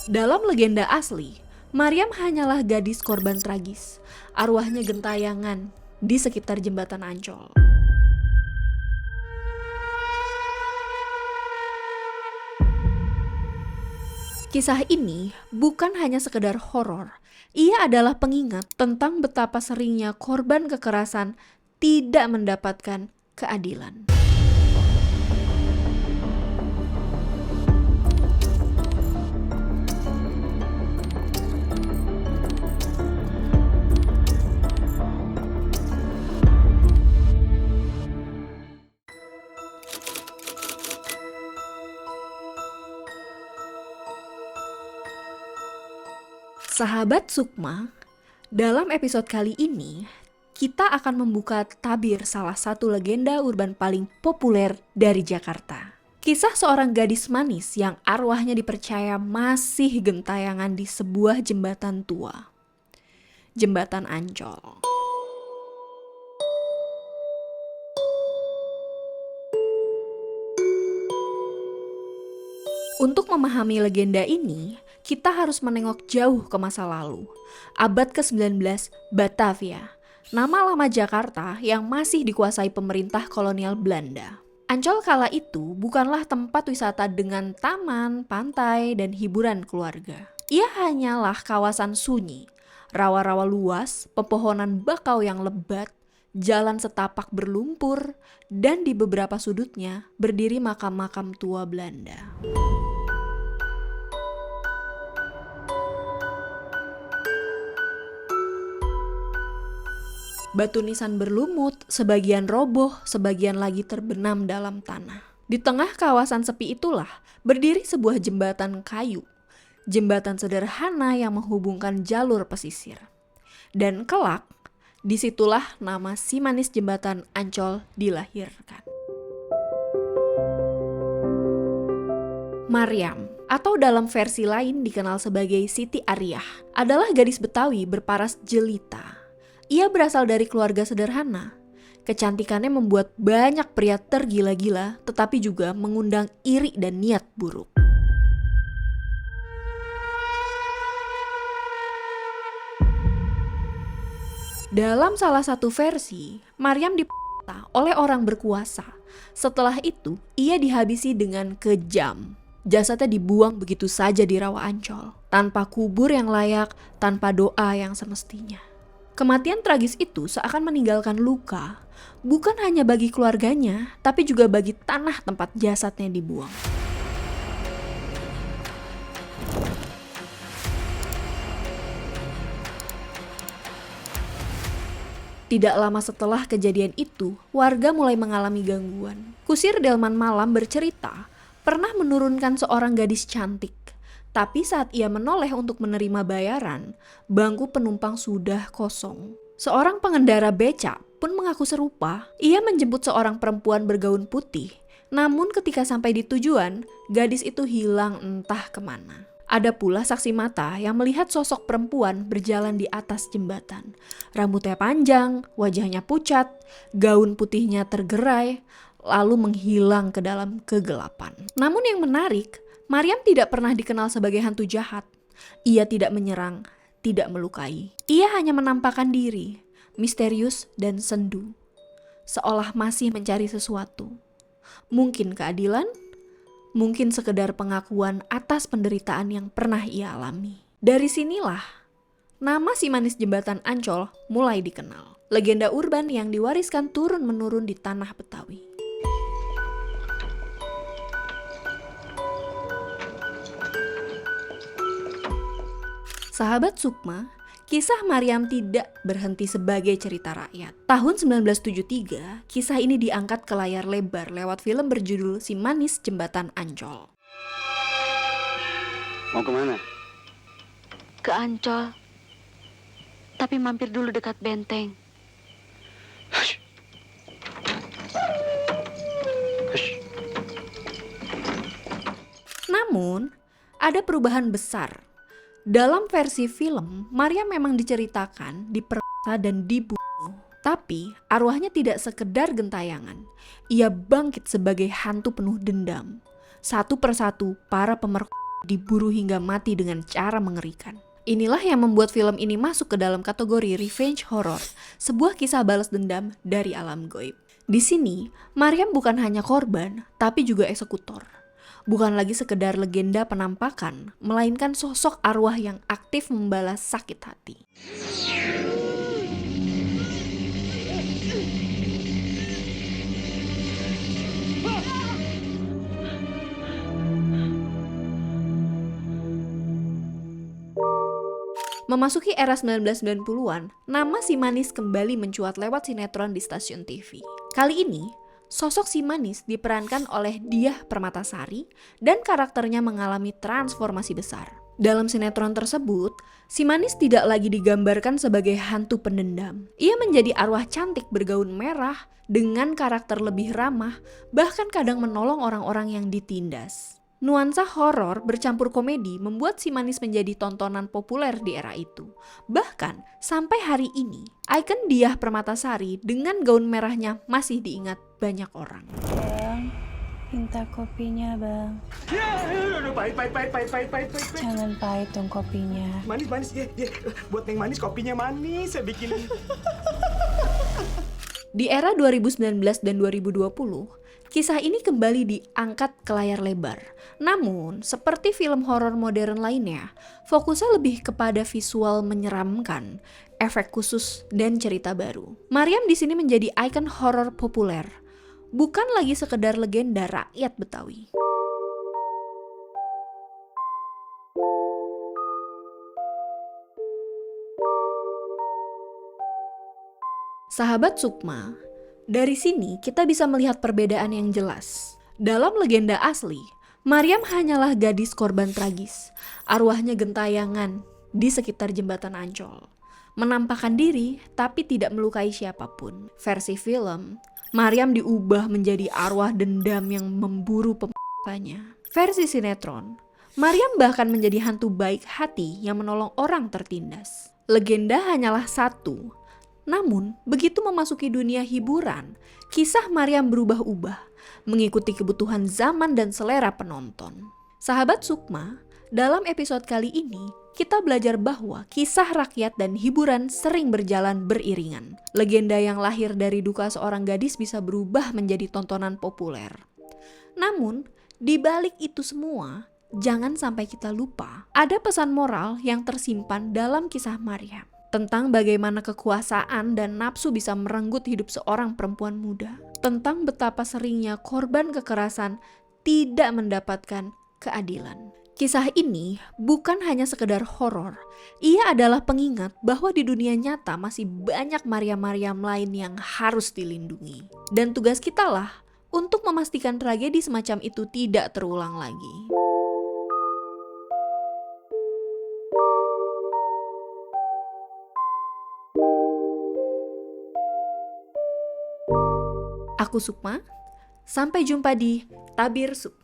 Dalam legenda asli, Maryam hanyalah gadis korban tragis. Arwahnya gentayangan di sekitar jembatan Ancol. Kisah ini bukan hanya sekedar horor, ia adalah pengingat tentang betapa seringnya korban kekerasan tidak mendapatkan keadilan. Sahabat Sukma, dalam episode kali ini kita akan membuka tabir salah satu legenda urban paling populer dari Jakarta. Kisah seorang gadis manis yang arwahnya dipercaya masih gentayangan di sebuah jembatan tua. Jembatan Ancol. Untuk memahami legenda ini, kita harus menengok jauh ke masa lalu. Abad ke-19, Batavia, nama lama Jakarta yang masih dikuasai pemerintah kolonial Belanda. Ancol kala itu bukanlah tempat wisata dengan taman, pantai, dan hiburan keluarga. Ia hanyalah kawasan sunyi, rawa-rawa luas, pepohonan bakau yang lebat, jalan setapak berlumpur, dan di beberapa sudutnya berdiri makam-makam tua Belanda. Batu nisan berlumut, sebagian roboh, sebagian lagi terbenam dalam tanah. Di tengah kawasan sepi itulah berdiri sebuah jembatan kayu. Jembatan sederhana yang menghubungkan jalur pesisir. Dan kelak, disitulah nama si manis jembatan Ancol dilahirkan. Maryam, atau dalam versi lain dikenal sebagai Siti Ariyah, adalah gadis Betawi berparas jelita. Ia berasal dari keluarga sederhana. Kecantikannya membuat banyak pria tergila-gila, tetapi juga mengundang iri dan niat buruk. Dalam salah satu versi, Maryam dipaksa oleh orang berkuasa. Setelah itu, ia dihabisi dengan kejam. Jasadnya dibuang begitu saja di rawa Ancol, tanpa kubur yang layak, tanpa doa yang semestinya. Kematian tragis itu seakan meninggalkan luka, bukan hanya bagi keluarganya, tapi juga bagi tanah tempat jasadnya dibuang. Tidak lama setelah kejadian itu, warga mulai mengalami gangguan. Kusir Delman Malam bercerita, pernah menurunkan seorang gadis cantik. Tapi saat ia menoleh untuk menerima bayaran, bangku penumpang sudah kosong. Seorang pengendara becak pun mengaku serupa. Ia menjemput seorang perempuan bergaun putih. Namun ketika sampai di tujuan, gadis itu hilang entah kemana. Ada pula saksi mata yang melihat sosok perempuan berjalan di atas jembatan. Rambutnya panjang, wajahnya pucat, gaun putihnya tergerai, lalu menghilang ke dalam kegelapan. Namun yang menarik, Maryam tidak pernah dikenal sebagai hantu jahat. Ia tidak menyerang, tidak melukai. Ia hanya menampakkan diri, misterius dan sendu. Seolah masih mencari sesuatu. Mungkin keadilan, mungkin sekedar pengakuan atas penderitaan yang pernah ia alami. Dari sinilah, nama si manis jembatan Ancol mulai dikenal. Legenda urban yang diwariskan turun-menurun di tanah Betawi. Sahabat Sukma, kisah Maryam tidak berhenti sebagai cerita rakyat. Tahun 1973, kisah ini diangkat ke layar lebar lewat film berjudul Si Manis Jembatan Ancol. Mau kemana? Ke Ancol. Tapi mampir dulu dekat benteng. Hush. Hush. Namun, ada perubahan besar. Dalam versi film, Maryam memang diceritakan diperkosa dan dibunuh. Tapi arwahnya tidak sekedar gentayangan. Ia bangkit sebagai hantu penuh dendam. Satu persatu para pemerkosa diburu hingga mati dengan cara mengerikan. Inilah yang membuat film ini masuk ke dalam kategori revenge horror, sebuah kisah balas dendam dari alam gaib. Di sini, Maryam bukan hanya korban, tapi juga eksekutor. Bukan lagi sekedar legenda penampakan, melainkan sosok arwah yang aktif membalas sakit hati. Memasuki era 1990-an, nama si Manis kembali mencuat lewat sinetron di stasiun TV. Kali ini, sosok si Manis diperankan oleh Diah Permatasari dan karakternya mengalami transformasi besar. Dalam sinetron tersebut, si Manis tidak lagi digambarkan sebagai hantu pendendam. Ia menjadi arwah cantik bergaun merah dengan karakter lebih ramah, bahkan kadang menolong orang-orang yang ditindas. Nuansa horor bercampur komedi membuat si Manis menjadi tontonan populer di era itu. Bahkan sampai hari ini, ikon Diah Permatasari dengan gaun merahnya masih diingat banyak orang. Bang, minta kopinya bang. Ya, pahit. Jangan pahit dong kopinya. Manis, ya. Buat Neng Manis, kopinya manis, saya bikin. Di era 2019 dan 2020, kisah ini kembali diangkat ke layar lebar. Namun, seperti film horor modern lainnya, fokusnya lebih kepada visual menyeramkan, efek khusus, dan cerita baru. Maryam di sini menjadi ikon horor populer, bukan lagi sekedar legenda rakyat Betawi. Sahabat Sukma, dari sini kita bisa melihat perbedaan yang jelas. Dalam legenda asli, Maryam hanyalah gadis korban tragis. Arwahnya gentayangan di sekitar jembatan Ancol. Menampakkan diri tapi tidak melukai siapapun. Versi film, Maryam diubah menjadi arwah dendam yang memburu pembunuhannya. Versi sinetron, Maryam bahkan menjadi hantu baik hati yang menolong orang tertindas. Legenda hanyalah satu. Namun, begitu memasuki dunia hiburan, kisah Maryam berubah-ubah, mengikuti kebutuhan zaman dan selera penonton. Sahabat Sukma, dalam episode kali ini, kita belajar bahwa kisah rakyat dan hiburan sering berjalan beriringan. Legenda yang lahir dari duka seorang gadis bisa berubah menjadi tontonan populer. Namun, di balik itu semua, jangan sampai kita lupa, ada pesan moral yang tersimpan dalam kisah Maryam. Tentang bagaimana kekuasaan dan nafsu bisa merenggut hidup seorang perempuan muda. Tentang betapa seringnya korban kekerasan tidak mendapatkan keadilan. Kisah ini bukan hanya sekedar horor. Ia adalah pengingat bahwa di dunia nyata masih banyak Maryam-Maryam lain yang harus dilindungi. Dan tugas kita lah untuk memastikan tragedi semacam itu tidak terulang lagi. Aku Sukma, sampai jumpa di Tabir Sukma.